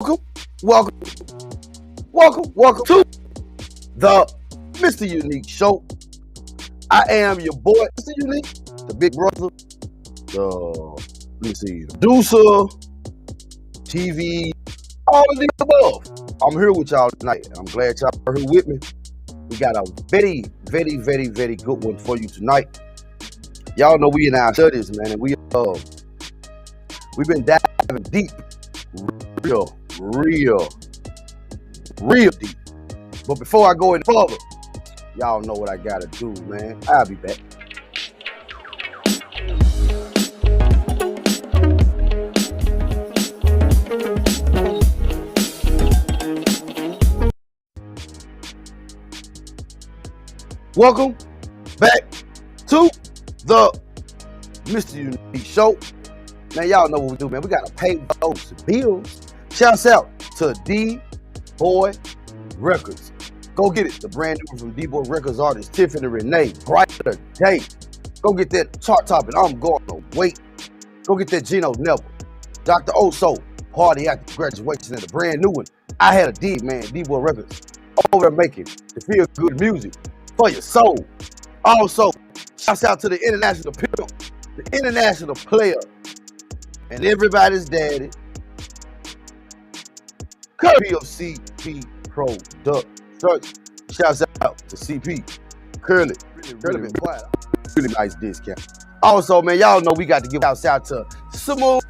Welcome, welcome, welcome to the MrUnique Show. I am your boy, Mr. Unique, the big brother, the producer, TV, all of the above. I'm here with y'all tonight, and I'm glad y'all are here with me. We got a very good one for you tonight. Y'all know we in our studies, man, and we've been diving deep, real deep. But before I go any further, y'all know what I gotta do, man. I'll be back. Welcome back to the MrUnique Show. Man, y'all know what we do, man. We gotta pay those bills. Shouts out to D-Boy Records. Go get it. The brand new from D-Boy Records artist Tiffany Renee. Brighter Day. Go get that chart topping. I'm going to wait. Go get that Gino Neville. Dr. Oso. Party after graduation and the brand new one. I had a D, man. D-Boy Records. Over there making the feel good music for your soul. Also, shouts out to the international pimp, the international player, and everybody's daddy. Courtesy of CP Product. Shouts out to CP. Curly been quiet. Really nice discount. Also, man, y'all know we got to give shouts out to Smooth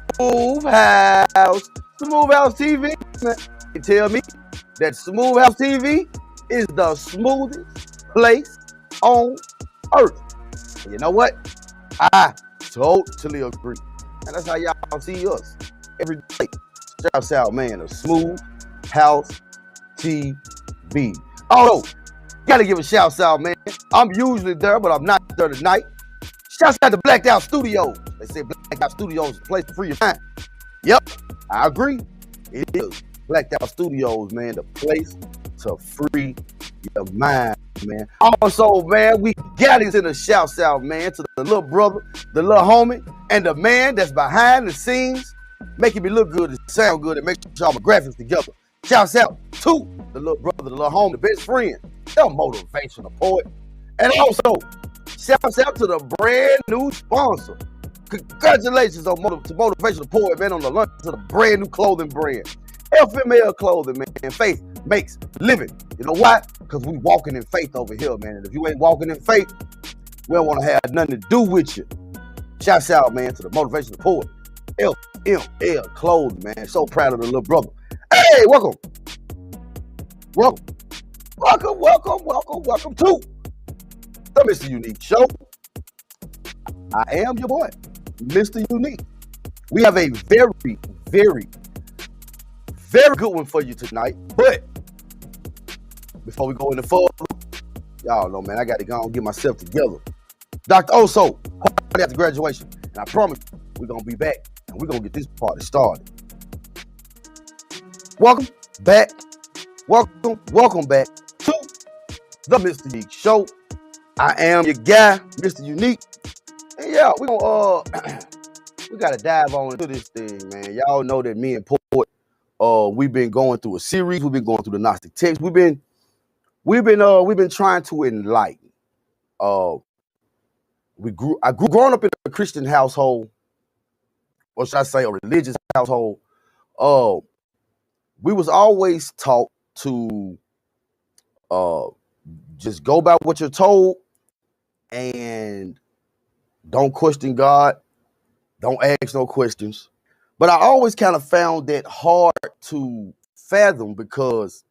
House. Smooth House TV. Man, they tell me that Smooth House TV is the smoothest place on earth. And you know what? I totally agree. And that's how y'all see us every day. Shouts out, man, of Smooth House TV. Oh, gotta give a shout out, man. I'm usually there, but I'm not there tonight. Shouts out to Blacked Out Studios. They say Blacked Out Studios is a place to free your mind. Yep, I agree. It is. Blacked Out Studios, man, the place to free your mind, man. Also, man, we got it in the shouts out, man, to the little brother, the little homie, and the man that's behind the scenes, making me look good and sound good and make sure my graphics together. Shouts out to the little brother, the little homie, the best friend, the motivational poet. And also, shouts out to the brand new sponsor. Congratulations on motivational poet, man, on the launch of the brand new clothing brand. FML Clothing, man. Faith makes living. You know why? Because we walking in faith over here, man. And if you ain't walking in faith, we don't want to have nothing to do with you. Shouts out, man, to the motivational poet. FML Clothing, man. So proud of the little brother. Hey, welcome to the MrUnique Show. I am your boy, Mr. Unique. We have a very good one for you tonight. But before we go any further, y'all know, man, I got to go and get myself together. Dr. Oso, party after graduation. And I promise you, we're going to be back and we're going to get this party started. Welcome back to the MrUnique Show. I am your guy, Mr. Unique. And yeah, we gotta dive on into this thing, man. Y'all know that me and Port, we've been going through a series. We've been going through the Gnostic text. We've been trying to enlighten. I grew growing up in a Christian household, or should I say a religious household. We was always taught to just go by what you're told and don't question God, don't ask no questions. But I always kind of found that hard to fathom because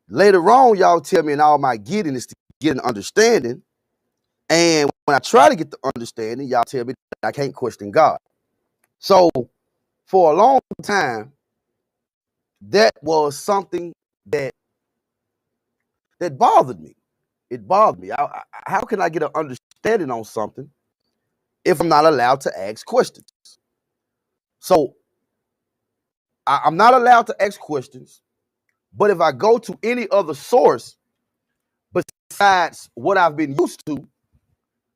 later on, y'all tell me, and all my getting is to get an understanding. And when I try to get the understanding, y'all tell me that I can't question God. So for a long time, that was something that bothered me. It bothered me. How can I get an understanding on something if I'm not allowed to ask questions? So I'm not allowed to ask questions, but if I go to any other source besides what I've been used to,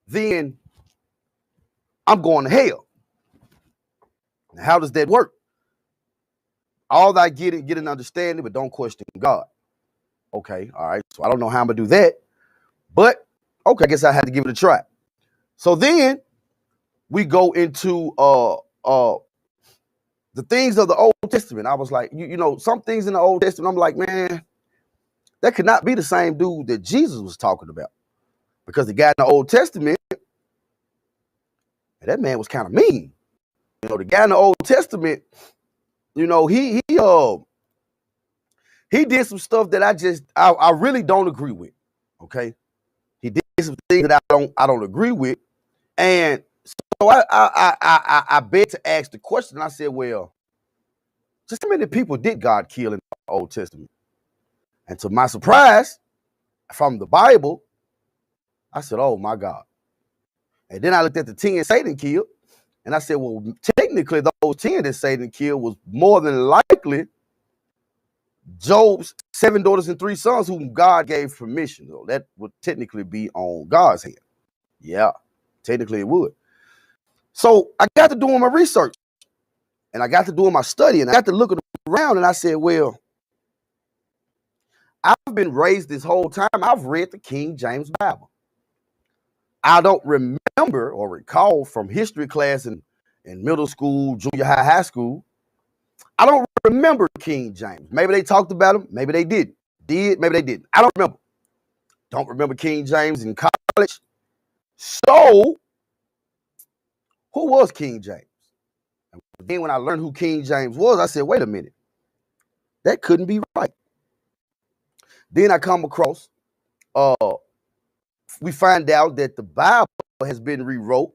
then I'm going to hell. How does that work? All thy getting, get an understanding, but don't question God. Okay, all right. So I don't know how I'm gonna do that, but okay, I guess I had to give it a try. So then we go into the things of the Old Testament. I was like, you know, some things in the Old Testament, I'm like, man, that could not be the same dude that Jesus was talking about. Because the guy in the Old Testament, that man was kind of mean. You know, the guy in the Old Testament, you know, he did some stuff that I really don't agree with. Okay. He did some things that I don't agree with. And so I beg to ask the question. I said, well, just how many people did God kill in the Old Testament? And to my surprise, from the Bible, I said, oh my God. And then I looked at the 10 Satan killed, and I said, well, technically those 10 that Satan killed was more than likely Job's 7 daughters and 3 sons whom God gave permission. So that would technically be on God's hand. Yeah, technically it would. So I got to doing my research, and I got to doing my study, and I got to looking around, and I said, well, I've been raised this whole time. I've read the King James Bible. I don't remember or recall from history class in middle school, junior high, high school. I don't remember King James. Maybe they talked about him. Maybe they didn't. Maybe they didn't. I don't remember. Don't remember King James in college. So, who was King James? And then when I learned who King James was, I said, wait a minute. That couldn't be right. Then I come across, we find out that the Bible has been rewrote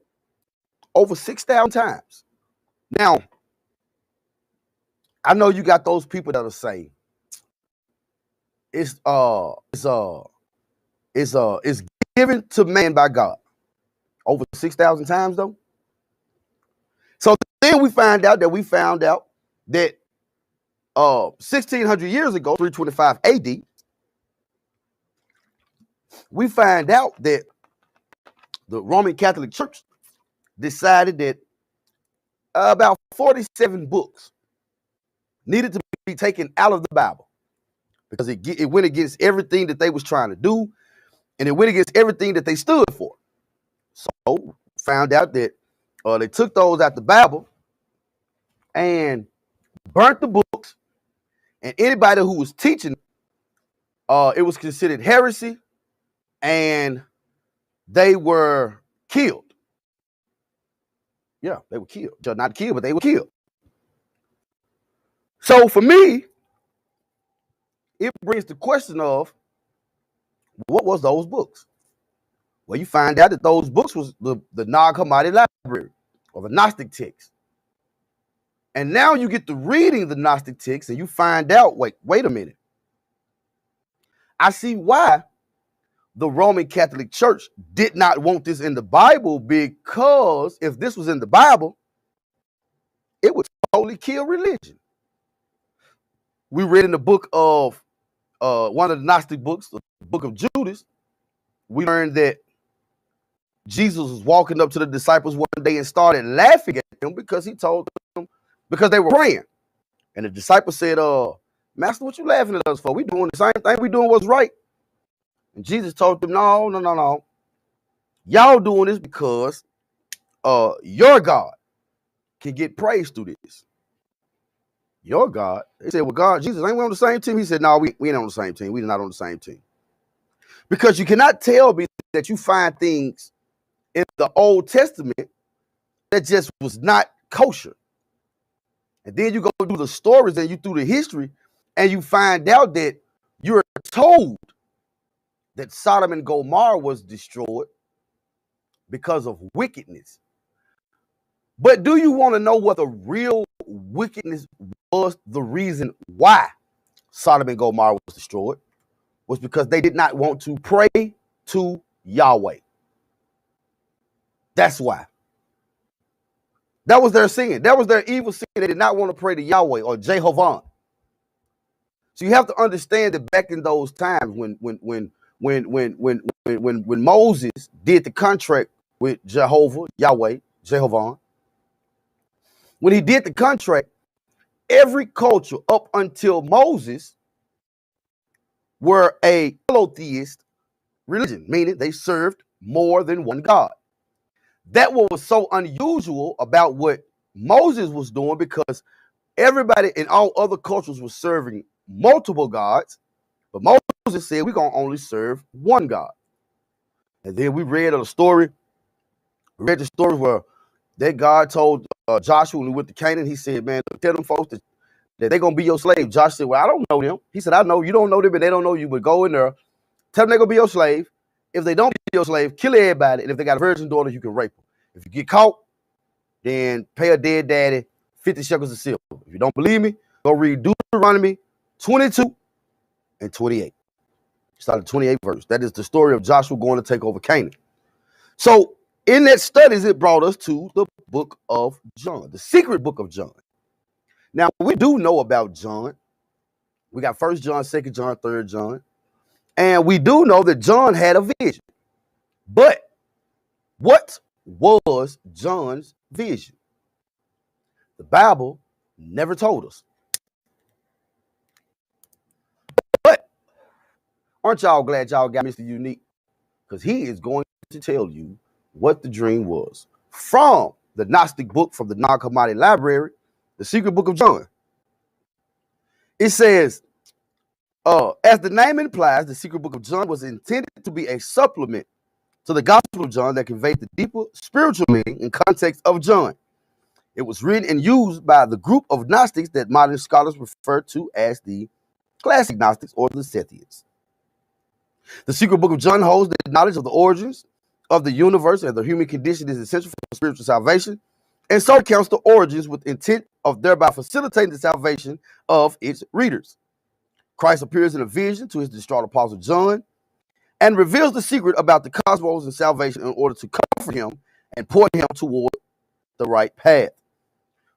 over 6,000 times. Now, I know you got those people that'll say it's given to man by God. Over 6,000 times though. So then we found out that 1,600 years ago, 325 AD, we find out that the Roman Catholic Church decided that about 47 books needed to be taken out of the Bible because it went against everything that they was trying to do, and it went against everything that they stood for. So found out that they took those out the Bible and burnt the books, and anybody who was teaching, it was considered heresy, and they were killed. Yeah, they were killed. Not killed, but they were killed. So for me, it brings the question of, what was those books? Well, you find out that those books was the Nag Hammadi Library, or the Gnostic text. And now you get to reading the Gnostic text and you find out, wait a minute. I see why the Roman Catholic Church did not want this in the Bible, because if this was in the Bible, it would totally kill religion. We read in the book of one of the Gnostic books, the book of Judas, we learned that Jesus was walking up to the disciples one day and started laughing at them because he told them, because they were praying. And the disciples said, Master, what you laughing at us for? We doing the same thing. We doing what's right. And Jesus told them, no. Y'all doing this because your God can get praise through this. Your God? They said, well, God, Jesus, ain't we on the same team? He said, no, we ain't on the same team. We're not on the same team. Because you cannot tell me that you find things in the Old Testament that just was not kosher. And then you go do the stories and you do the history and you find out that you're told that Sodom and Gomorrah was destroyed because of wickedness. But do you want to know what the real wickedness was? The reason why Sodom and Gomorrah was destroyed was because they did not want to pray to Yahweh. That's why. That was their sin. That was their evil sin. They did not want to pray to Yahweh or Jehovah. So you have to understand that back in those times when Moses did the contract with Jehovah, Yahweh, Jehovah, when he did the contract, every culture up until Moses were a polytheist religion, meaning they served more than one God. That was so unusual about what Moses was doing, because everybody in all other cultures was serving multiple gods, but Moses said we're going to only serve one God. And then we read the story where that God told Joshua when he went to Canaan, he said, man, tell them folks that they're going to be your slave. Josh said, well, I don't know them. He said, I know you don't know them, and they don't know you, but go in there, tell them they're going to be your slave. If they don't be your slave, kill everybody. And if they got a virgin daughter, you can rape them. If you get caught, then pay a dead daddy 50 shekels of silver. If you don't believe me, go read Deuteronomy 22 and 28. Start at 28th verse. That is the story of Joshua going to take over Canaan. So in that studies, it brought us to the book of John, the secret book of John. Now, we do know about John. We got 1 John, 2 John, 3 John. And we do know that John had a vision. But what was John's vision? The Bible never told us. But aren't y'all glad y'all got Mr. Unique? Because he is going to tell you what the dream was from the Gnostic book, from the non-commodity library, the secret book of John. It says, as the name implies, the secret book of John was intended to be a supplement to the Gospel of John that conveyed the deeper spiritual meaning and context of John. It was written and used by the group of Gnostics that modern scholars refer to as the classic Gnostics or the Sethians. The secret book of John holds the knowledge of the origins of the universe and the human condition is essential for spiritual salvation, and so counts the origins with intent of thereby facilitating the salvation of its readers. Christ appears in a vision to his distraught apostle John and reveals the secret about the cosmos and salvation in order to comfort him and point him toward the right path.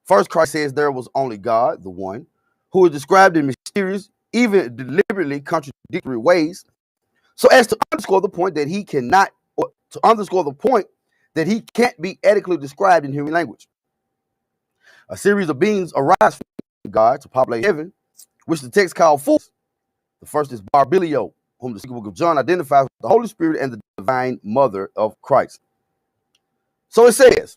First, Christ says there was only God, the one, who is described in mysterious, even deliberately contradictory ways, so as to underscore the point that he cannot, or to underscore the point that he can't be adequately described in human language. A series of beings arise from God to populate heaven, which the text called fools. The first is Barbilio, whom the secret book of John identifies with the Holy Spirit and the divine mother of Christ. So it says,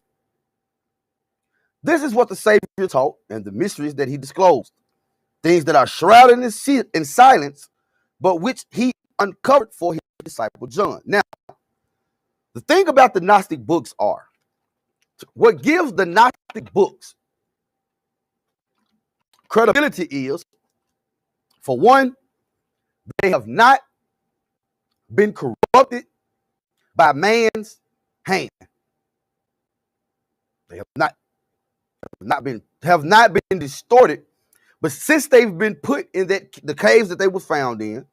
this is what the Savior taught and the mysteries that he disclosed, things that are shrouded in silence, but which he uncovered for his disciple John. Now, the thing about the Gnostic books are, what gives the Gnostic books credibility is, for one, they have not been corrupted by man's hand. They have not been distorted, but since they've been put in the caves that they were found in,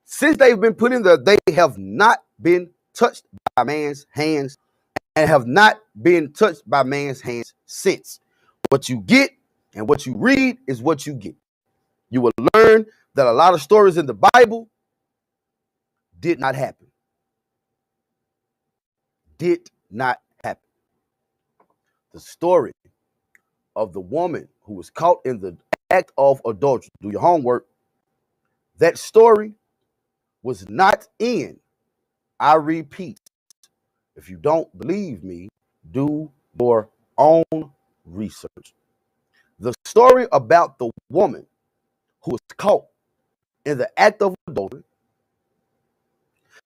since they've been put in there, they have not been touched by man's hands and have not been touched by man's hands since. What you get and what you read is what you get. You will learn that a lot of stories in the Bible did not happen. Did not happen. The story of the woman who was caught in the act of adultery, do your homework, that story was not in, I repeat, if you don't believe me, do your own research. The story about the woman who was caught in the act of adultery,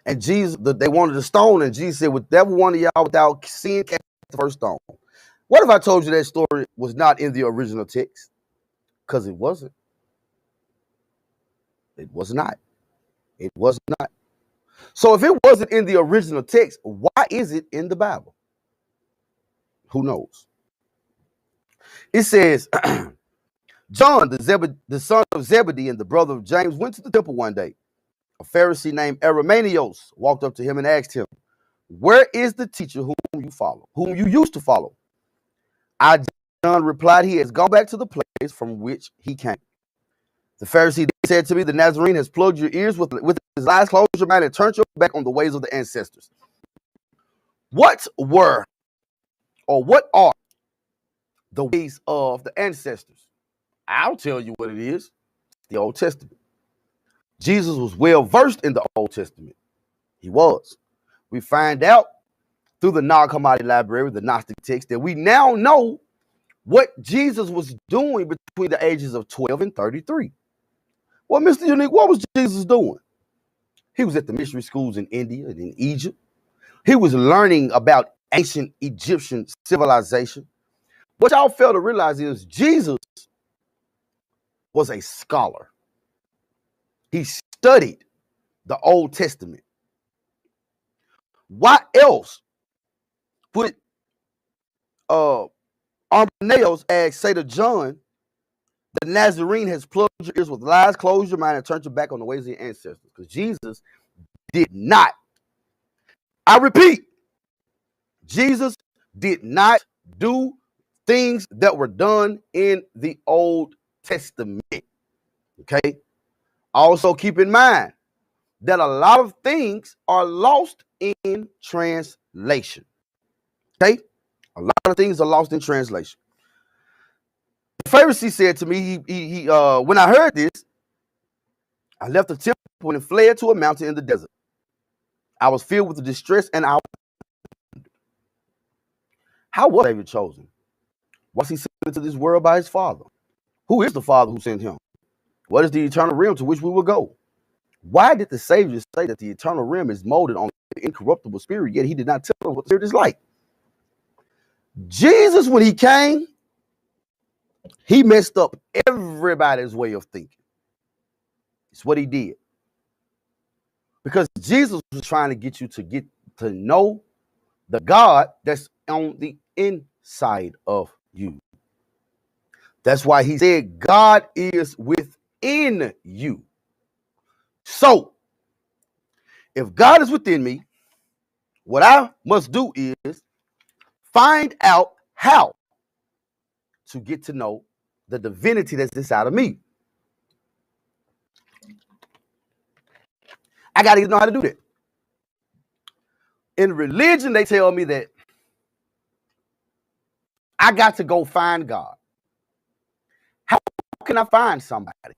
and Jesus, they wanted to stone, and Jesus said, "Whatever one of y'all without sin cast the first stone." What if I told you that story was not in the original text? Because it wasn't. It was not. It was not. So if it wasn't in the original text, why is it in the Bible? Who knows? It says, John, the son of Zebedee and the brother of James, went to the temple one day. A Pharisee named Aramanios walked up to him and asked him, "Where is the teacher whom you used to follow?" John replied, "He has gone back to the place from which he came." The Pharisee said to me, "The Nazarene has plugged your ears with his eyes, closed your mind, and turned your back on the ways of the ancestors." What are the ways of the ancestors? I'll tell you what it is. The Old Testament. Jesus was well versed in the Old Testament. He was. We find out through the Nag Hammadi library, the Gnostic text, that we now know what Jesus was doing between the ages of 12 and 33. Well, Mr. Unique, what was Jesus doing? He was at the mystery schools in India and in Egypt. He was learning about ancient Egyptian civilization. What y'all fail to realize is Jesus was a scholar. He studied the Old Testament. Why else would Arminius say to John, the Nazarene has plugged your ears with lies, closed your mind, and turned your back on the ways of your ancestors? Because Jesus did not. I repeat, Jesus did not do things that were done in the Old Testament. Okay? Also keep in mind that a lot of things are lost in translation. Okay? A lot of things are lost in translation. The Pharisee said to me, when I heard this, I left the temple and fled to a mountain in the desert. I was filled with distress and how was David chosen? Was he sent into this world by his Father? Who is the Father who sent him? What is the eternal realm to which we will go? Why did the Savior say that the eternal realm is molded on the incorruptible spirit, yet he did not tell us what the spirit is like? Jesus, when he came, he messed up everybody's way of thinking. It's what he did. Because Jesus was trying to get you to know the God that's on the inside of you. That's why he said God is within you. So, if God is within me, what I must do is find out how to get to know the divinity that's inside of me. I got to know how to do that. In religion, they tell me that I got to go find God. How can I find somebody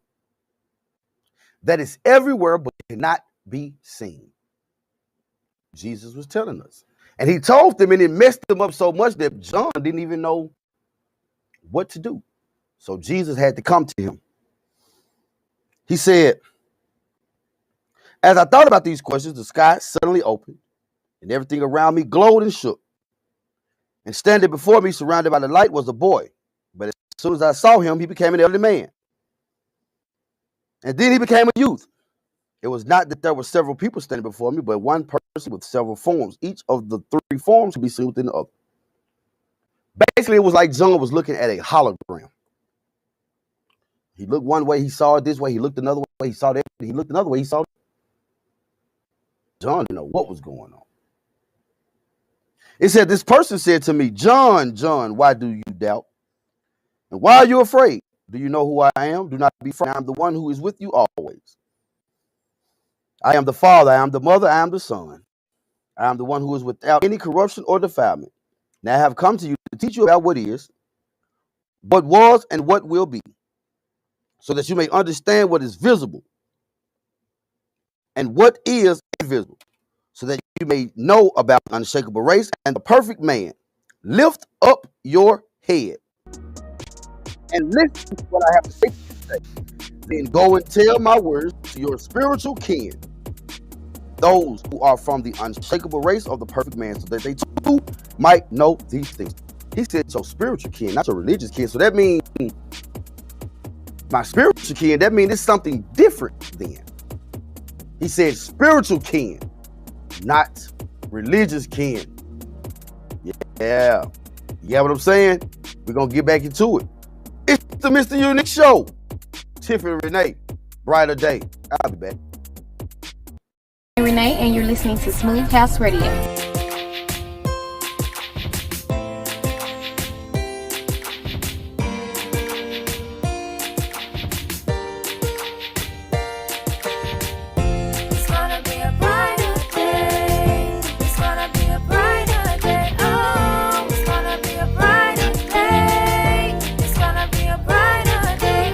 that is everywhere but cannot be seen? Jesus was telling us. And he told them, and it messed them up so much that John didn't even know what to do. So Jesus had to come to him. He said, as I thought about these questions, the sky suddenly opened and everything around me glowed and shook. And standing before me, surrounded by the light, was a boy. But as soon as I saw him, he became an elderly man. And then he became a youth. It was not that there were several people standing before me, but one person with several forms. Each of the three forms could be seen within the other. Basically, it was like John was looking at a hologram. He looked one way, he saw it this way. He looked another way, he saw that. He looked another way, he saw it. John didn't know what was going on. It said, this person said to me, John, John, why do you doubt? And why are you afraid? Do you know who I am? Do not be afraid. I am the one who is with you always. I am the Father, I am the Mother, I am the Son. I am the one who is without any corruption or defilement. Now I have come to you to teach you about what is, what was, and what will be, so that you may understand what is visible and what is invisible, so that you may know about the unshakable race and the perfect man. Lift up your head and listen to what I have to say today. Then go and tell my words to your spiritual kin, those who are from the unshakable race of the perfect man, so that they too might know these things. He said your spiritual kin, not your religious kin. So that means my spiritual kin, that means it's something different then. He said spiritual kin, not religious kin. Yeah. You get what I'm saying? We're going to get back into it. It's the MrUnique Show. Tiffany Renee, brighter day. I'll be back. Renee, and you're listening to Smooth House Radio. It's gonna be a brighter day.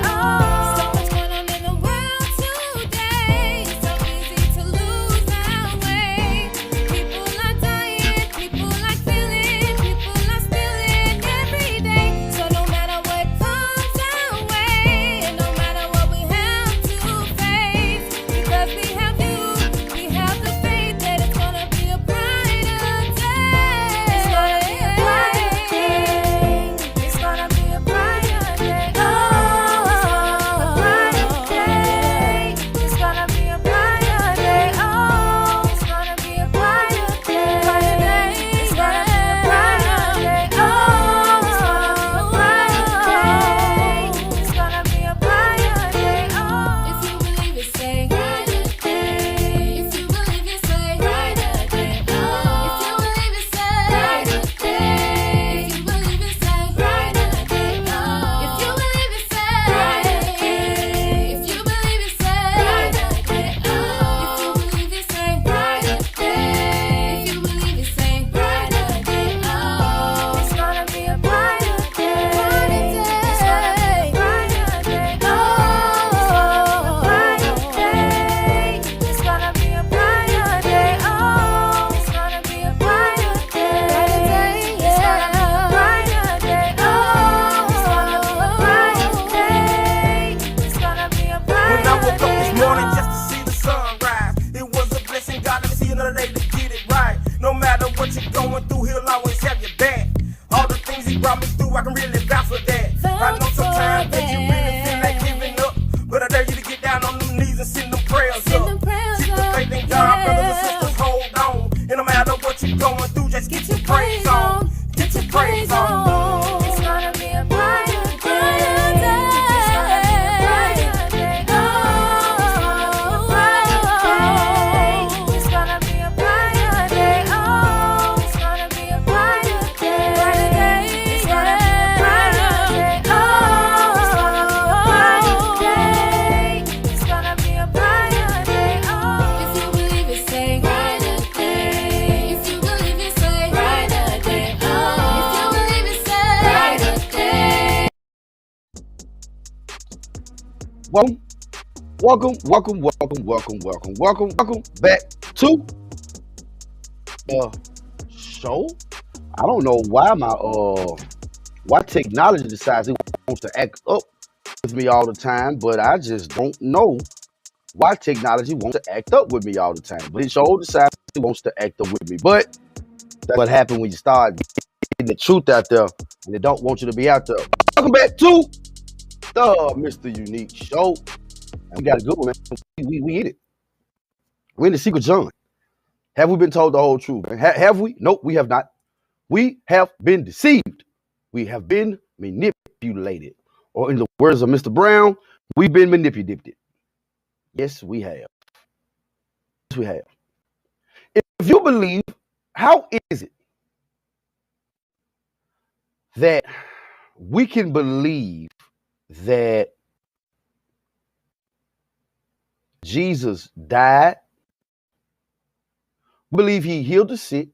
Welcome, welcome back to the show. I don't know why why technology decides it wants to act up with me all the time, but I just don't know why technology wants to act up with me all the time. But it sure decides it wants to act up with me. But that's what happens when you start getting the truth out there and they don't want you to be out there. Welcome back to the MrUnique Show. And we got a good one, man. We hit it. We're in the secret John. Have we been told the whole truth? Have we? Nope, we have not. We have been deceived. We have been manipulated. Or in the words of Mr. Brown, we've been manipulated. Yes, we have. Yes, we have. If you believe, how is it that we can believe that Jesus died? We believe he healed the sick.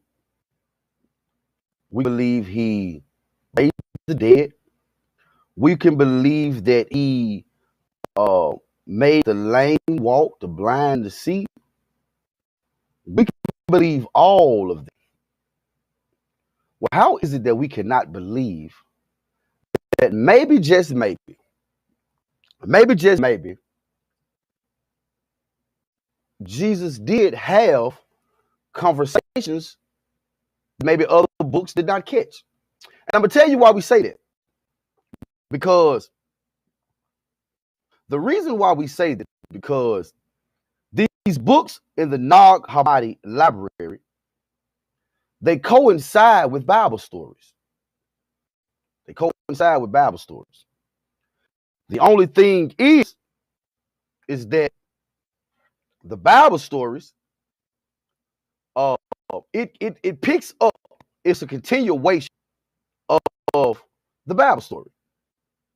We believe he raised the dead. We can believe that he made the lame walk, the blind to see. We can believe all of that. Well, how is it that we cannot believe that maybe, just maybe, Jesus did have conversations maybe other books did not catch? And I'm going to tell you why we say that. Because the reason why we say that, because these books in the Nag Hammadi library, they coincide with Bible stories. They coincide with Bible stories. The only thing is that the Bible stories, it picks up. It's a continuation of the Bible story.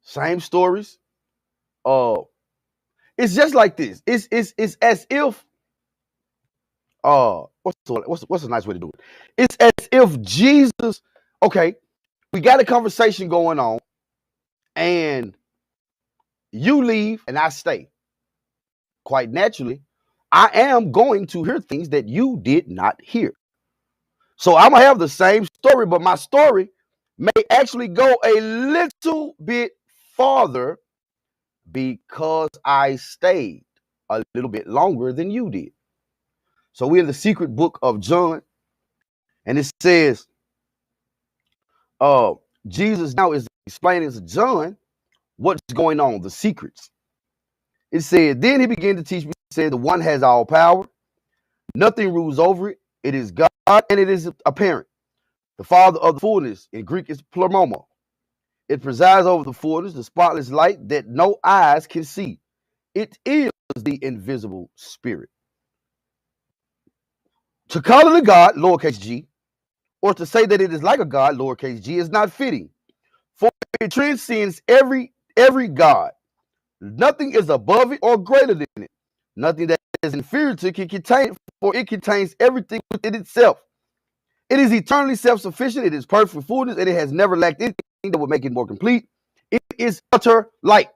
Same stories. It's just like this. It's as if what's a nice way to do it? It's as if Jesus. Okay, we got a conversation going on, and you leave and I stay. Quite naturally, I am going to hear things that you did not hear. So I'm gonna have the same story, but my story may actually go a little bit farther because I stayed a little bit longer than you did. So we're in the secret book of John, and it says, Jesus now is explaining to John what's going on, the secrets. It said, then he began to teach me, said, the one has all power, nothing rules over it. It is God, and it is apparent. The Father of the fullness, in Greek is pleroma. It presides over the fullness, the spotless light that no eyes can see. It is the invisible spirit. To call it a God, lowercase g, or to say that it is like a God, lowercase g, is not fitting. For it transcends every God. Nothing is above it or greater than it. Nothing that is inferior to it can contain, for it contains everything within itself. It is eternally self-sufficient. It is perfect fullness, and it has never lacked anything that would make it more complete. It is utter light.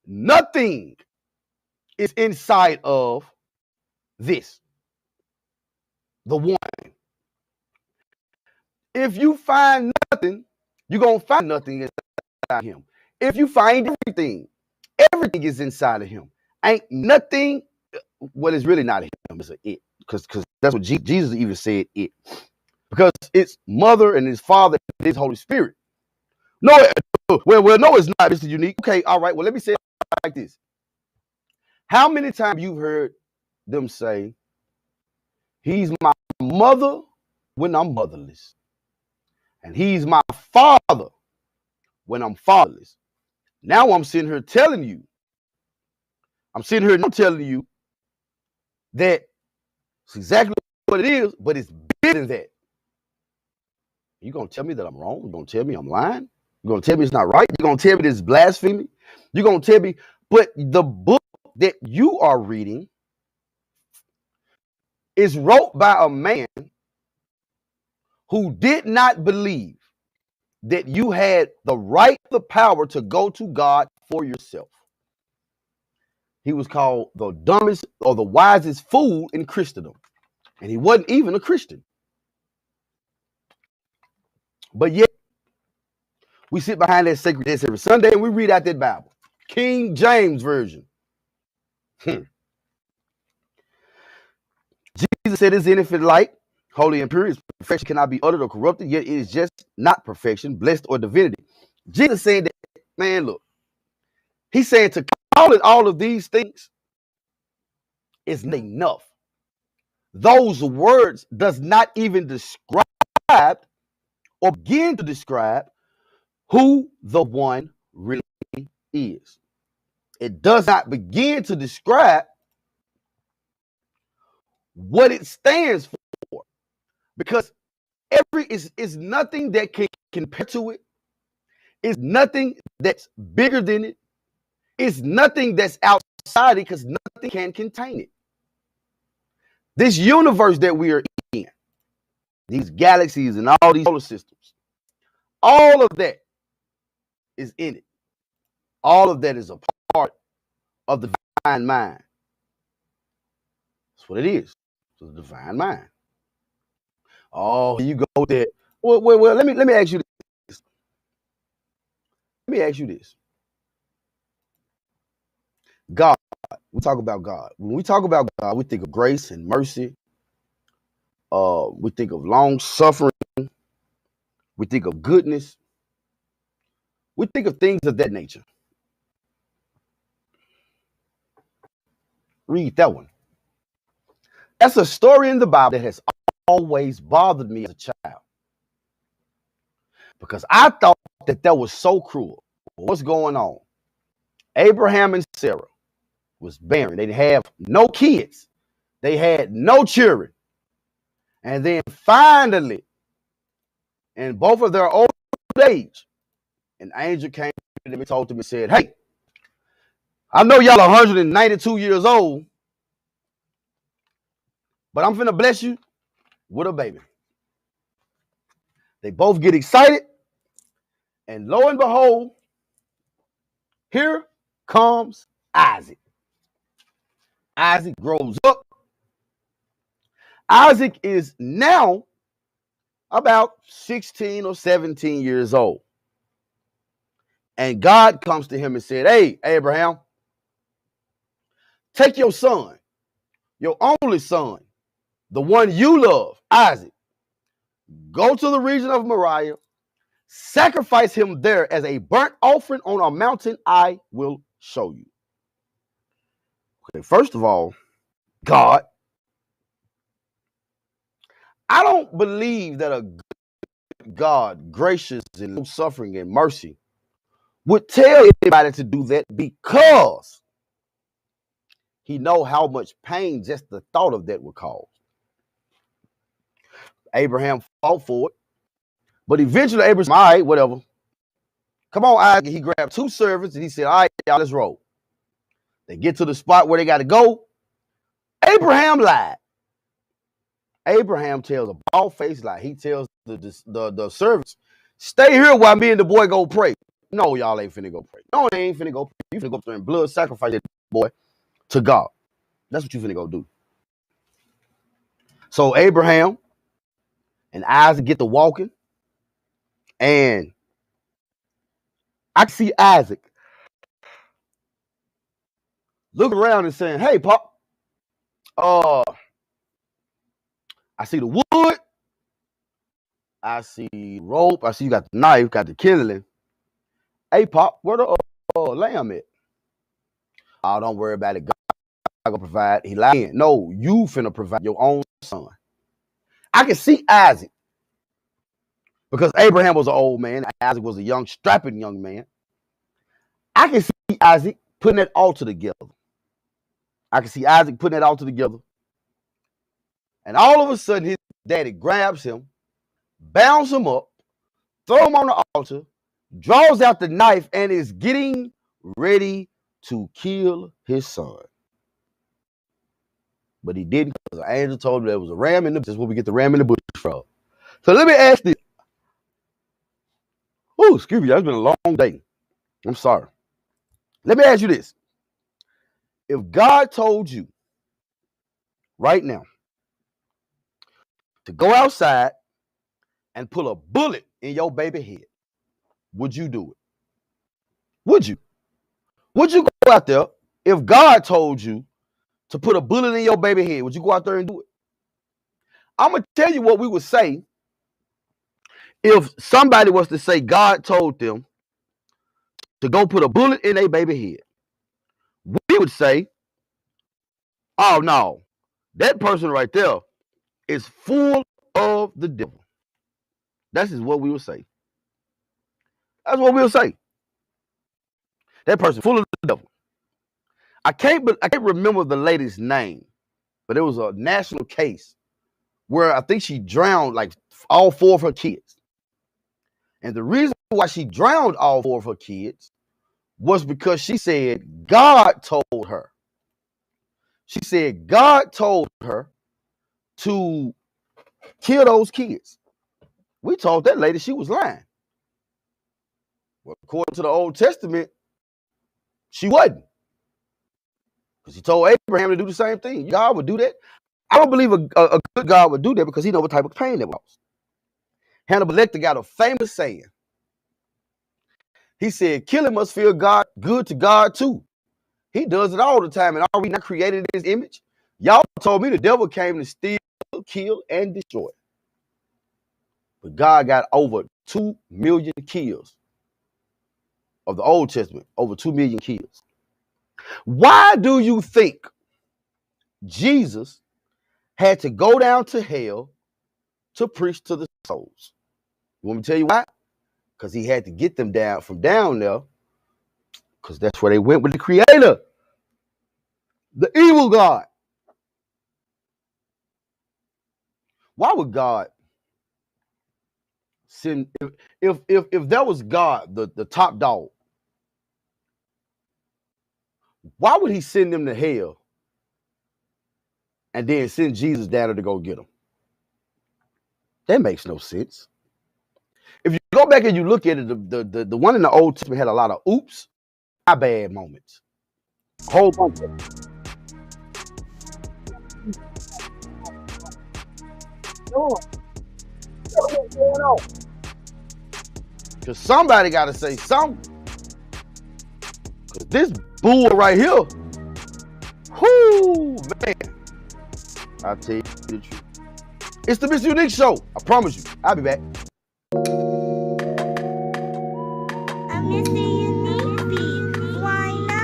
Nothing is inside of this, the one. If you find nothing, you're going to find nothing inside him. If you find everything is inside of him. Ain't nothing, what is really not him, is a it. Because that's what Jesus even said, it. Because it's mother and his father and his Holy Spirit. No, no, it's not, Mr. Unique. Okay, all right, well, let me say it like this. How many times you've heard them say, he's my mother when I'm motherless, and he's my father when I'm fatherless? Now I'm sitting here telling you, telling you that it's exactly what it is, but it's bigger than that. You gonna tell me that I'm wrong? You gonna tell me I'm lying? You gonna tell me it's not right? You gonna tell me this is blasphemy? You gonna tell me, but the book that you are reading is wrote by a man who did not believe that you had the right, the power to go to God for yourself. He was called the dumbest or the wisest fool in Christendom. And he wasn't even a Christian. But yet, we sit behind that sacred desk every Sunday and we read out that Bible. King James Version. Jesus said, "Is anything light, holy and pure? Its perfection cannot be uttered or corrupted, yet it is just not perfection, blessed or divinity." Jesus said that, man, look, he's saying to call it all of these things is not enough. Those words does not even describe or begin to describe who the one really is. It does not begin to describe what it stands for, because is nothing that can compare to it. It's nothing that's bigger than it. It's nothing that's outside it, because nothing can contain it. This universe that we are in, these galaxies and all these solar systems, all of that is in it. All of that is a part of the divine mind. That's what it is. It's the divine mind. Oh, you go there. Well, let me ask you this. Let me ask you this. God. We talk about God. When we talk about God, we think of grace and mercy. We think of long suffering. We think of goodness. We think of things of that nature. Read that one. That's a story in the Bible that has always bothered me as a child, because I thought that was so cruel. What's going on? Abraham and Sarah was barren. They didn't have no kids. They had no children. And then finally, in both of their old age, an angel came to them and told them and said, "Hey, I know y'all are 192 years old, but I'm finna bless you with a baby." They both get excited, and lo and behold, here comes Isaac. Isaac grows up. Isaac is now about 16 or 17 years old. And God comes to him and said, "Hey, Abraham, take your son, your only son, the one you love, Isaac, go to the region of Moriah, sacrifice him there as a burnt offering on a mountain I will show you." Okay, first of all, God, I don't believe that a God, gracious and long-suffering and mercy, would tell anybody to do that, because he know how much pain just the thought of that would cause. Abraham fought for it, but eventually Abraham said, "All right, whatever. Come on, Isaac." He grabbed two servants and he said, "All right, y'all, let's roll." They get to the spot where they got to go. Abraham lied. Abraham tells a bald-faced lie. He tells the servants, "Stay here while me and the boy go pray." No, y'all ain't finna go pray. No, they ain't finna go pray. You finna go up there and blood sacrifice that boy to God. That's what you finna go do. So Abraham and Isaac get to walking, and I can see Isaac looking around and saying, "Hey, Pop, I see the wood, I see rope, I see you got the knife, got the kindling. Hey, Pop, where the lamb at?" "Oh, don't worry about it. God gonna provide." He lied. "No, you finna provide your own son." I can see Isaac, because Abraham was an old man. Isaac was a young, strapping young man. I can see Isaac putting that altar together. I can see Isaac putting that altar together. And all of a sudden, his daddy grabs him, bounds him up, throws him on the altar, draws out the knife, and is getting ready to kill his son. But he didn't, because the angel told him there was a ram in the bush. That's where we get the ram in the bush from. So let me ask this. Oh, excuse me, that's been a long day. I'm sorry. Let me ask you this. If God told you right now to go outside and pull a bullet in your baby head, would you do it? Would you? Would you go out there if God told you to put a bullet in your baby head? Would you go out there and do it? I'm going to tell you what we would say if somebody was to say God told them to go put a bullet in a baby head. We would say, oh no, that person right there is full of the devil. That is what we would say. That's what we would say. That person full of the devil. I can't remember the lady's name, but it was a national case where I think she drowned like all 4 of her kids. And the reason why she drowned all 4 of her kids was because she said God told her. She said God told her to kill those kids. We told that lady she was lying. Well, according to the Old Testament, she wasn't. Because he told Abraham to do the same thing. God would do that. I don't believe a good God would do that because he knows what type of pain that was. Hannibal Lecter got a famous saying. He said, killing must feel good to God too. He does it all the time. And are we not created in his image? Y'all told me the devil came to steal, kill, and destroy. But God got over 2 million kills of the Old Testament. Over 2 million kills. Why do you think Jesus had to go down to hell to preach to the souls? You want me to tell you why? Because he had to get them down from down there, because that's where they went with the creator, the evil God. Why would God send, if that was God, the top dog, why would he send them to hell and then send Jesus down there to go get them? That makes no sense. If you go back and you look at it, the one in the Old Testament had a lot of oops, my bad moments. A whole bunch of them. What's going on? Because somebody got to say something. Because this bull right here, whoo, man. I'll tell you the truth. It's the MrUnique Show. I promise you. I'll be back. I'm Mr. Unique Beat. Why not?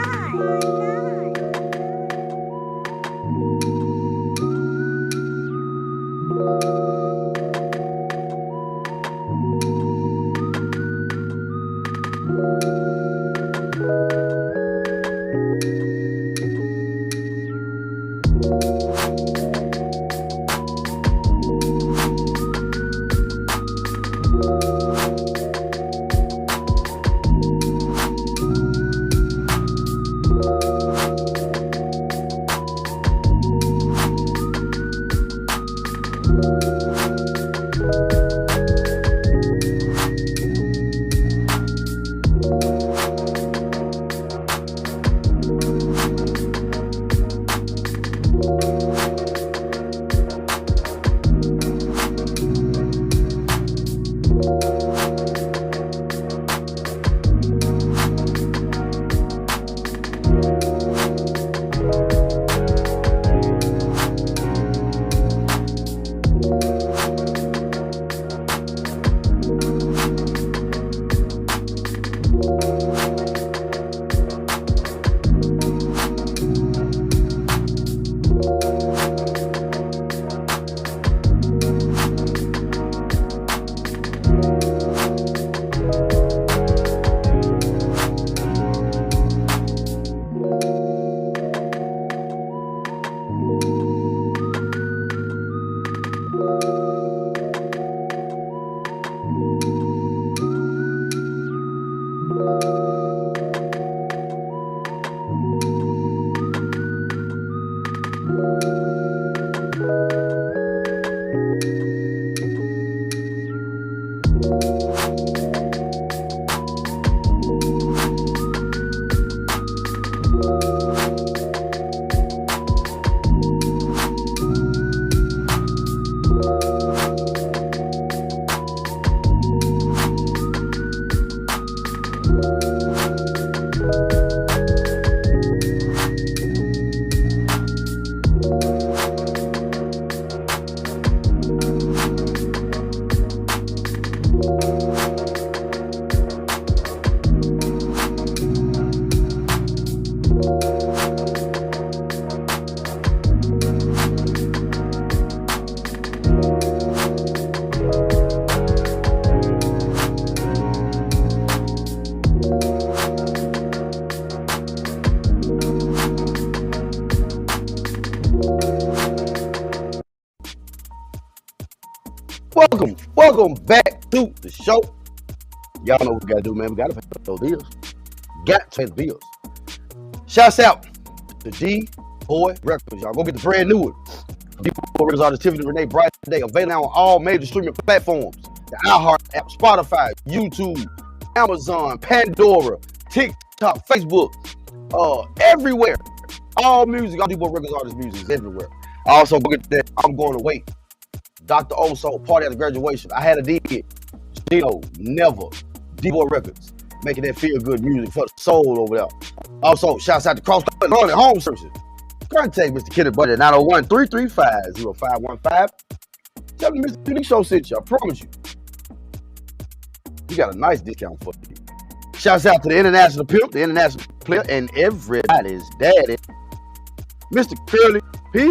Welcome back to the show. Y'all know what we gotta do, man. We gotta pay those bills. Got to pay the bills. Shouts out to D-Boy Records, y'all. Go get the brand new one. D-Boy Records Artist Tiffany Renee Bright today. Available now on all major streaming platforms. The iHeart app, Spotify, YouTube, Amazon, Pandora, TikTok, Facebook, everywhere. All music, all D-Boy Records Artist music is everywhere. Also, go get that I'm Going to Wait. Dr. Oso, Party at the Graduation. I Had a Dig. Gino, Never. D-Boy Records. Making that feel good music for the soul over there. Also, shouts out to Cross Country Home Services. Contact Mr. Kenneth Buddy at 901-335-0515. Tell me Mr. Unique Show sent you. I promise you. You got a nice discount for you. Shouts out to the international pimp, the international player, and everybody's daddy, Mr. Curly P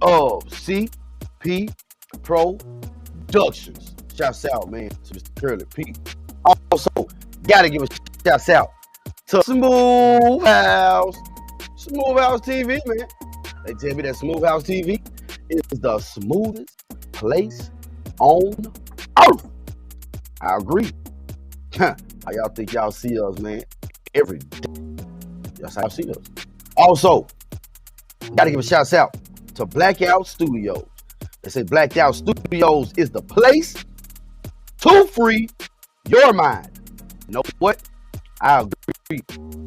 of CP Productions. Shouts out, man, to Mr. Curly P. Also, gotta give a shouts out to Smooth House TV, man. They tell me that Smooth House TV is the smoothest place on earth. I agree. How y'all think y'all see us, man? Every day. That's how y'all see us. Also, gotta give a shout out to Blackout Studios. They say Blackout Studios is the place to free your mind. You know what? I agree.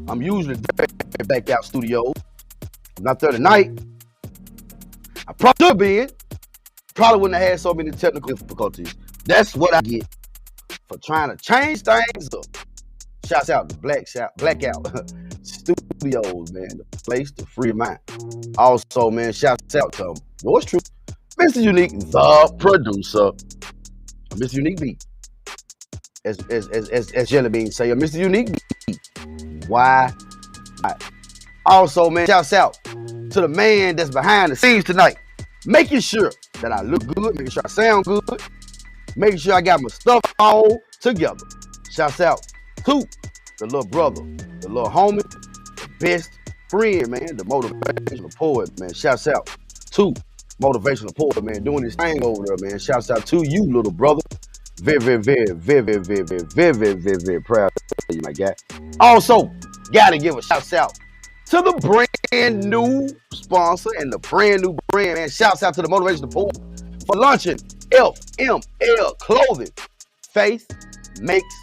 I'm usually there at Blackout Studios. I'm not there tonight. I probably should be in. Probably wouldn't have had so many technical difficulties. That's what I get for trying to change things up. Shouts out to Blackout Studios, man. The place to free your mind. Also, man, shouts out to yours true, Mr. Unique, the producer. Mr. Unique Beat. As Jelly Bean say, Mr. Unique Beat. Why not? Also, man, shouts out to the man that's behind the scenes tonight. Making sure that I look good, making sure I sound good, making sure I got my stuff all together. Shouts out to the little brother, the little homie, the best friend, man, the motivational poet, man. Shouts out to motivational poet, man, doing his thing over there, man. Shouts out to you, little brother. Very proud of you, my guy. Also, gotta give a shout out to the brand new sponsor and the brand new brand, man. Shouts out to the motivational poet for launching FML Clothing. Faith makes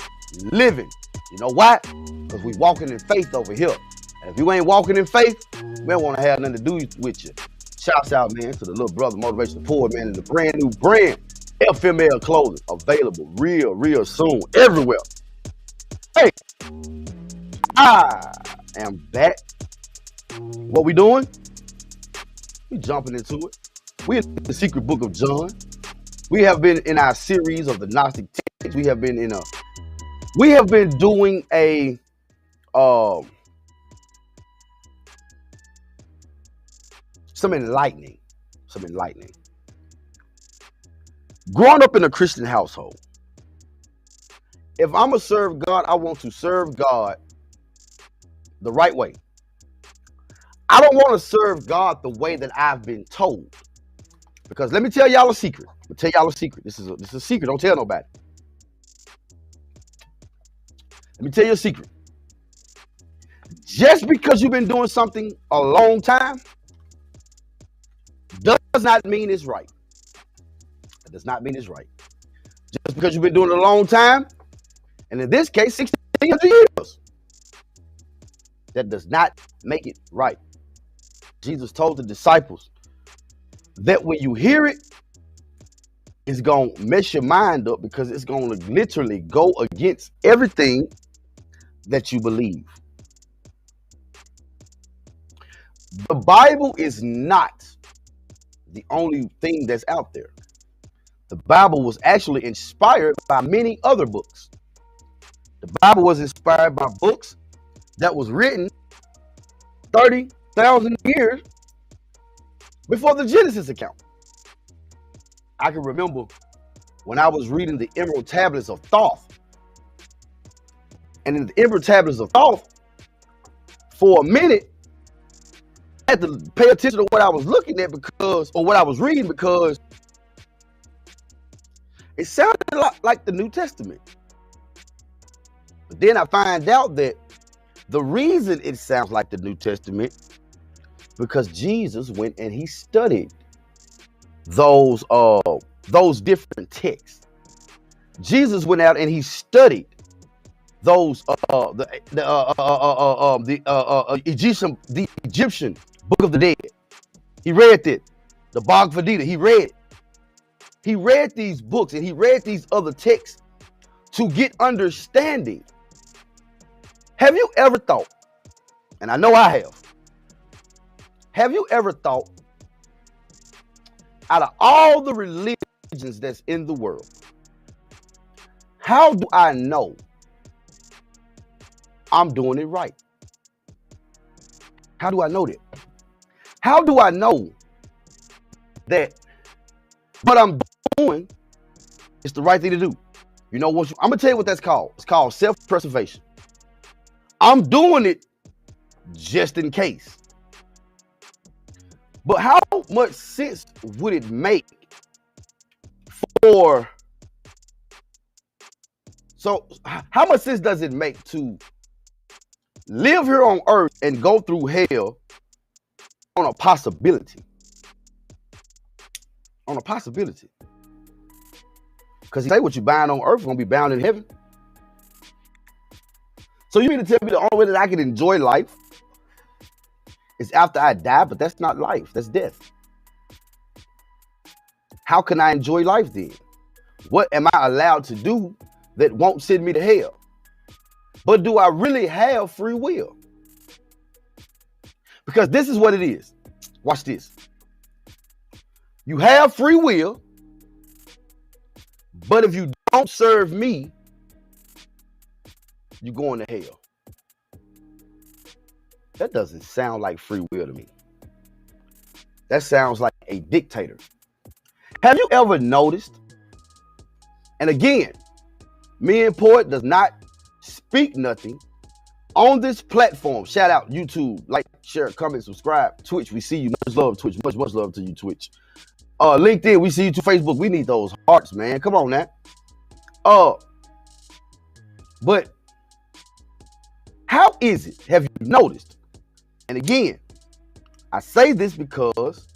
living. You know why? Because we walking in faith over here. And if you ain't walking in faith, we don't want to have nothing to do with you. Shouts out, man, to the little brother motivational poet, man, and the brand new brand FML Clothing, available real soon everywhere. Hey, I am back. What we doing? We jumping into it. We in the secret book of John. We have been in our series of the Gnostic texts. We have been doing a some enlightening. Growing up in a Christian household, if I'm gonna serve God, I want to serve God the right way. I don't want to serve God the way that I've been told. Because let me tell y'all a secret. This is a secret. Don't tell nobody. Let me tell you a secret. Just because you've been doing something a long time does not mean it's right. It does not mean it's right. Just because you've been doing it a long time, and in this case, 1600 years, that does not make it right. Jesus told the disciples that when you hear it, it's going to mess your mind up because it's going to literally go against everything that you believe. The Bible is not the only thing that's out there. The Bible was actually inspired by many other books. The Bible was inspired by books that was written 30,000 years before the Genesis account. I can remember when I was reading the Emerald Tablets of Thoth. And in the Emerald Tablets of Thoth, for a minute, I had to pay attention to what I was looking at what I was reading, because It sounded a lot like the New Testament. But then I find out that the reason it sounds like the New Testament, because Jesus went and he studied those different texts. Jesus went out and he studied those the Egyptian Book of the Dead. He read it, the Bhagavad Gita. He read it. He read these books and he read these other texts to get understanding. Have you ever thought, and I know I have you ever thought, out of all the religions that's in the world, how do I know I'm doing it right? How do I know that? How do I know that what I'm doing is the right thing to do? You know what? I'm gonna tell you what that's called. It's called self-preservation. I'm doing it just in case. But how much sense would it make how much sense does it make to live here on earth and go through hell on a possibility? On a possibility. Because he say what you bind on earth is going to be bound in heaven. So you mean to tell me the only way that I can enjoy life is after I die? But that's not life. That's death. How can I enjoy life then? What am I allowed to do that won't send me to hell? But do I really have free will? Because this is what it is. Watch this. You have free will, but if you don't serve me, you're going to hell. That doesn't sound like free will to me. That sounds like a dictator. Have you ever noticed? And again, me and Poet does not speak nothing on this platform. Shout out YouTube, like, share, comment, subscribe. Twitch, we see you. Much love, Twitch. Much love to you, Twitch. LinkedIn, we see you too. Facebook, we need those hearts, man. Come on now. But how is it? Have you noticed? And again, I say this because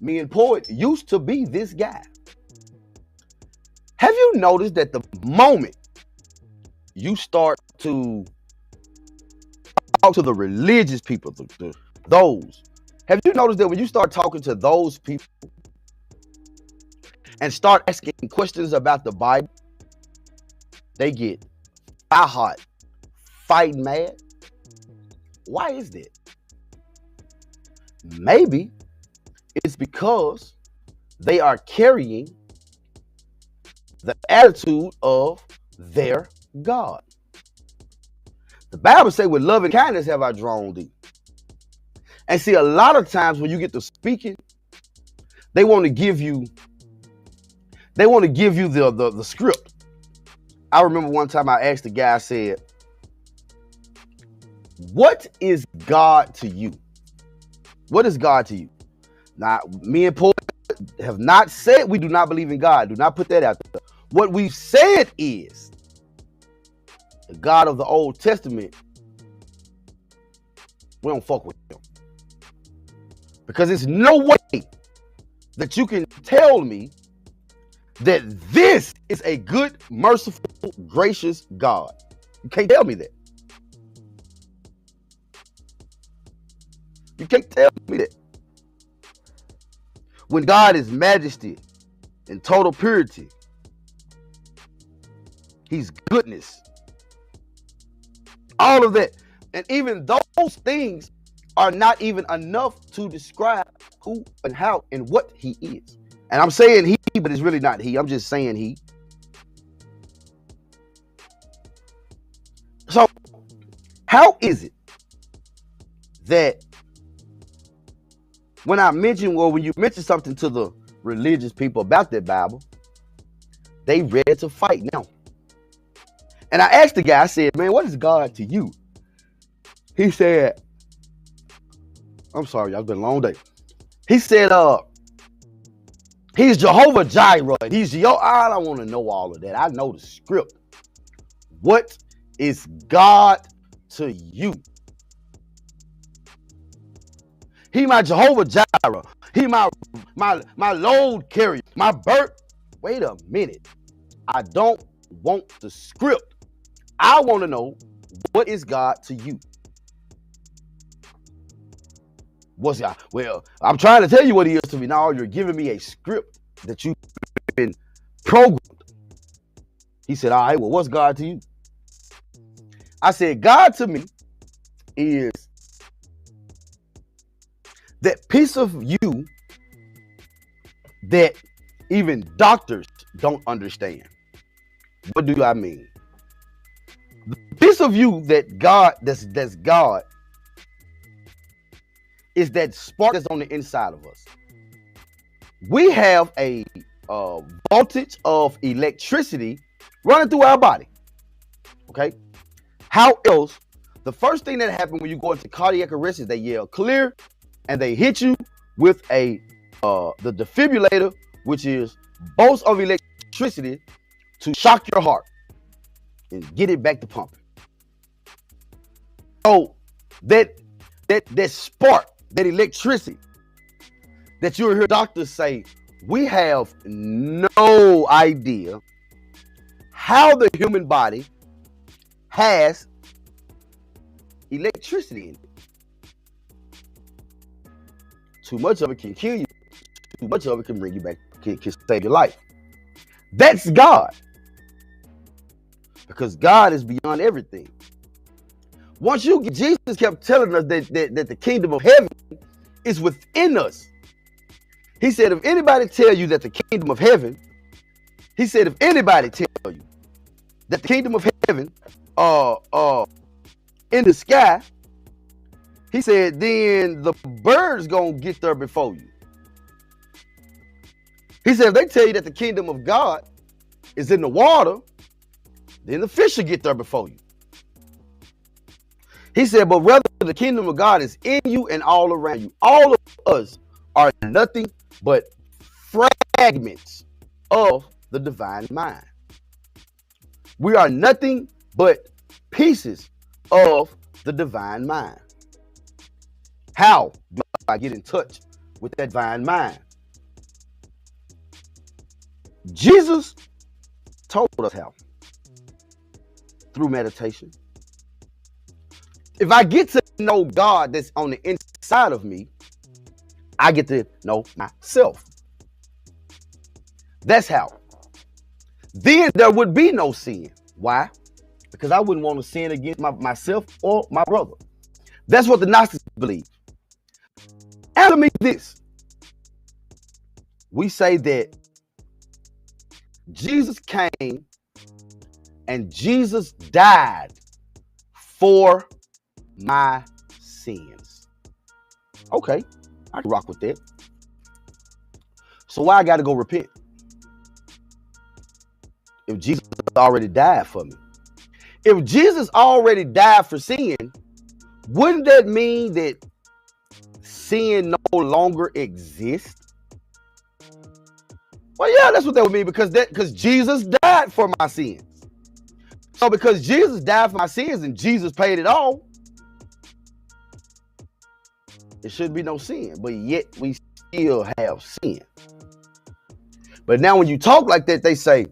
me and Poet used to be this guy. Have you noticed that the moment you start to talk to the religious people, those, have you noticed that when you start talking to those people and start asking questions about the Bible, they get fire hot, fighting mad? Why is that? Maybe it's because they are carrying the attitude of their God. The Bible says, with love and kindness have I drawn thee. And see, a lot of times when you get to speaking, they want to give you the script. I remember one time I asked the guy, I said, what is God to you? What is God to you? Now, me and Paul have not said we do not believe in God. Do not put that out there. What we've said is the God of the Old Testament, we don't fuck with him. Because there's no way that you can tell me that this is a good, merciful, gracious God. You can't tell me that. You can't tell me that. When God is majesty and total purity, he's goodness. All of that. And even those things are not even enough to describe who and how and what he is. And I'm saying he, but it's really not he. I'm just saying he. So, how is it that when you mention something to the religious people about that Bible, they ready to fight now? And I asked the guy, I said, man, what is God to you? He said, I'm sorry, y'all, it's been a long day. He said, He's Jehovah Jireh. He's your. I don't want to know all of that. I know the script. What is God to you? He my Jehovah Jireh. He my load carrier. My birth. Wait a minute. I don't want the script. I want to know, what is God to you? What's God? Well, I'm trying to tell you what he is to me. Now you're giving me a script that you've been programmed. He said, all right, well, what's God to you? I said, God to me is that piece of you that even doctors don't understand. What do I mean? The piece of you that God, that's God, is that spark that's on the inside of us. We have a voltage of electricity running through our body. Okay? How else? The first thing that happens when you go into cardiac arrest is they yell clear, and they hit you with the defibrillator, which is bolts of electricity to shock your heart and get it back to pumping. So that spark, that electricity that you'll hear doctors say, we have no idea how the human body has electricity in it. Too much of it can kill you. Too much of it can bring you back, can save your life. That's God. Because God is beyond everything. Once you get, Jesus kept telling us that the kingdom of heaven is within us. He said, if anybody tell you that the kingdom of heaven, he said, if anybody tell you that the kingdom of heaven in the sky, he said, then the birds gonna get there before you. He said, if they tell you that the kingdom of God is in the water, then the fish will get there before you. He said, but rather the kingdom of God is in you and all around you. All of us are nothing but fragments of the divine mind. We are nothing but pieces of the divine mind. How do I get in touch with that divine mind? Jesus told us how. Through meditation. If I get to know God that's on the inside of me, I get to know myself. That's how. Then there would be no sin. Why? Because I wouldn't want to sin against myself or my brother. That's what the Gnostics believe. Answer me this. We say that Jesus came and Jesus died for my sins. Okay, I can rock with that. So why I got to go repent? If Jesus already died for me. If Jesus already died for sin, wouldn't that mean that sin no longer exists? Well, yeah, that's what that would mean, because Jesus died for my sins. So because Jesus died for my sins and Jesus paid it all, there should be no sin. But yet we still have sin. But now when you talk like that, they say,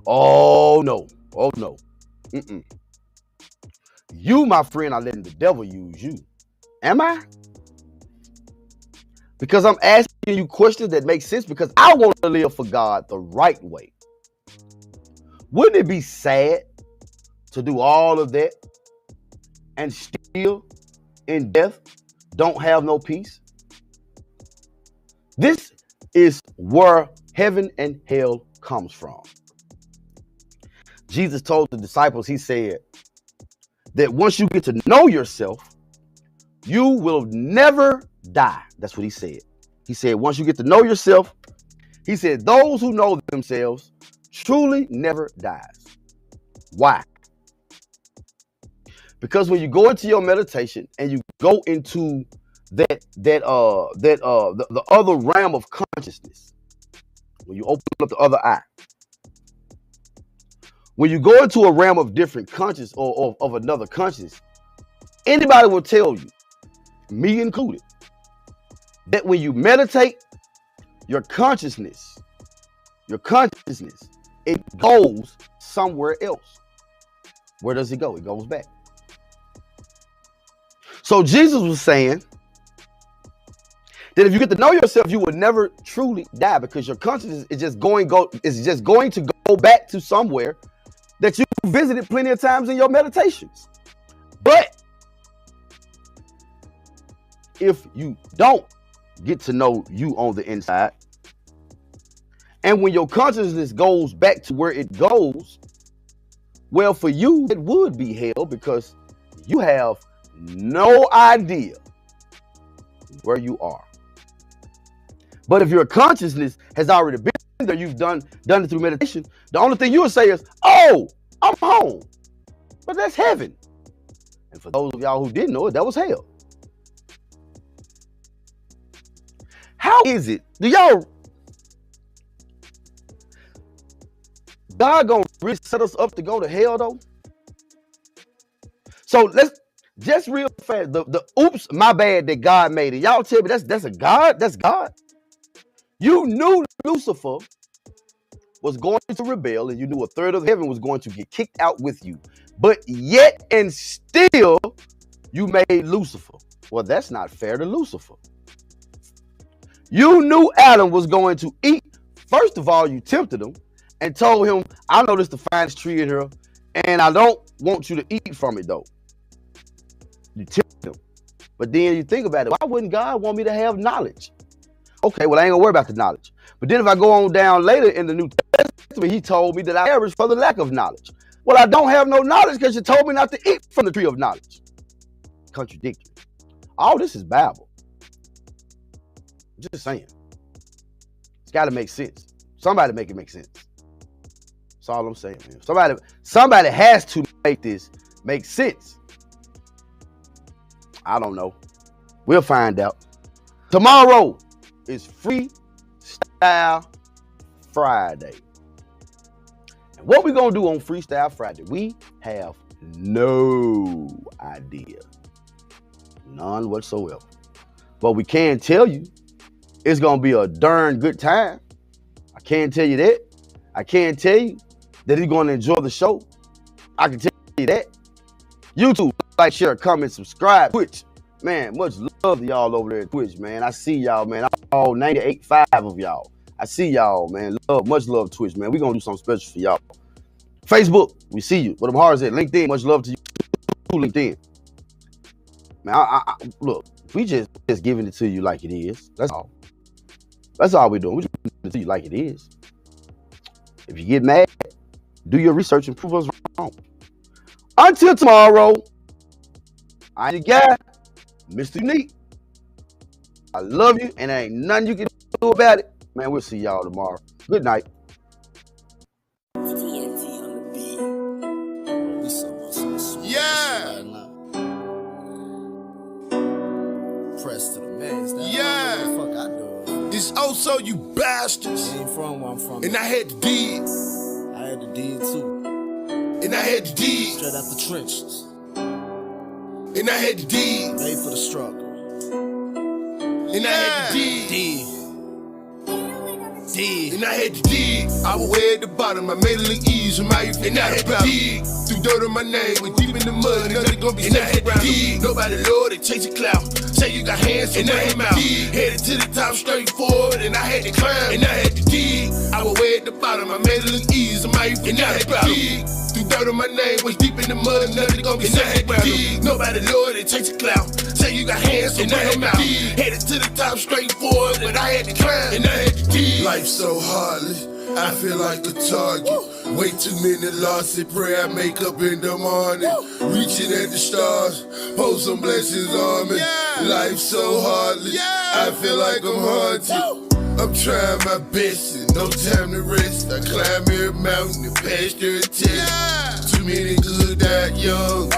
oh no, mm-mm. You, my friend, are letting the devil use you. Am I? Because I'm asking you questions that make sense, because I want to live for God the right way. Wouldn't it be sad to do all of that and still in death don't have no peace? This is where heaven and hell comes from. Jesus told the disciples, he said that once you get to know yourself, you will never die. That's what he said. He said, once you get to know yourself, he said, those who know themselves truly never dies. Why? Because when you go into your meditation and you go into the other realm of consciousness, when you open up the other eye, when you go into a realm of different conscious or of another conscious, anybody will tell you, me included, that when you meditate, your consciousness, it goes somewhere else. Where does it go? It goes back. So Jesus was saying that if you get to know yourself, you will never truly die, because your consciousness is just going to go back to somewhere that you visited plenty of times in your meditations. But if you don't get to know you on the inside, and when your consciousness goes back to where it goes, well, for you, it would be hell, because you have no idea where you are. But if your consciousness has already been there, you've done it through meditation, the only thing you would say is, oh, I'm home. But that's heaven. And for those of y'all who didn't know it, that was hell. How is it? God gonna really set us up to go to hell though? So let's just real fast. The oops, my bad that God made it. Y'all tell me that's a God? That's God? You knew Lucifer was going to rebel, and you knew a third of heaven was going to get kicked out with you. But yet and still, you made Lucifer. Well, that's not fair to Lucifer. You knew Adam was going to eat. First of all, you tempted him and told him, I know this is the finest tree in here, and I don't want you to eat from it, though. You tempted him. But then you think about it. Why wouldn't God want me to have knowledge? Okay, well, I ain't gonna worry about the knowledge. But then if I go on down later in the New Testament, he told me that I perish for the lack of knowledge. Well, I don't have no knowledge because you told me not to eat from the tree of knowledge. Contradictory. All this is Bible. Just saying. It's got to make sense. Somebody make it make sense. That's all I'm saying, man. Somebody has to make this make sense. I don't know. We'll find out. Tomorrow is Freestyle Friday. And what we gonna do on Freestyle Friday? We have no idea. None whatsoever. But we can tell you it's gonna be a darn good time. I can't tell you that. I can't tell you that he's gonna enjoy the show. I can tell you that. YouTube, like, share, comment, subscribe. Twitch, man, much love to y'all over there at Twitch, man. I see y'all, man. All 98.5 of y'all. I see y'all, man. Much love, Twitch, man. We're gonna do something special for y'all. Facebook, we see you. What them hearts at? LinkedIn, much love to you, LinkedIn. Man, I look, we just giving it to you like it is. That's all. That's all we're doing. We just giving it to you like it is. If you get mad, do your research and prove us wrong. Until tomorrow, I'm the guy, MrUnique. I love you, and there ain't nothing you can do about it. Man, we'll see y'all tomorrow. Good night. Yeah. Press to the max. Yeah. What the fuck I do? It's also you bastards. I ain't from where I'm from. And I had the deed. I had the deed too. And I had the deed. Straight out the trenches. And I had the deed. Made for the struggle. And I had the deed. D. And I had to dig. I was way at the bottom. I made it look easy. And I had to dig. Threw dirt on my name. Went deep in the mud. Nothing gonna be safe around me. Nobody Lord, they chase a clout. Say you got hands and I ain't out. Headed to the top straight forward. And I had to climb. And I had to dig. I was way at the bottom. I made it look easy. And I had to dig. Threw dirt on my name. Went deep in the mud. Nothing gonna be safe around me. Nobody Lord, they chase a clout. Say you got hands and I ain't out. Headed to the top straight forward. But I had to climb. And I had to dig. Life's so heartless, I feel like a target. Way too many losses, pray I make up in the morning. Reaching at the stars, hold some blessings on me. Life's so heartless, I feel like I'm haunted. I'm trying my best and no time to rest. I climb every mountain and pass every test. Too many good died young.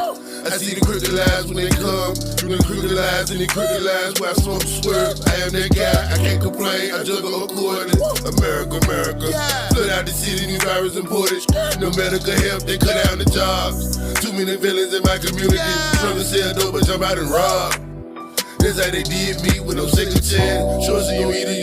I see the crooked lies when they come. Through the crooked lies and the crooked lies where I saw them swerve. I am that guy, I can't complain. I juggle accordingly. America, America. Flood out the city, new virus imported. No medical help, they cut down the jobs. Too many villains in my community. Trying to sell dope, but jump out and rob. That's how they did me with no second chance. Shorts and you eat it,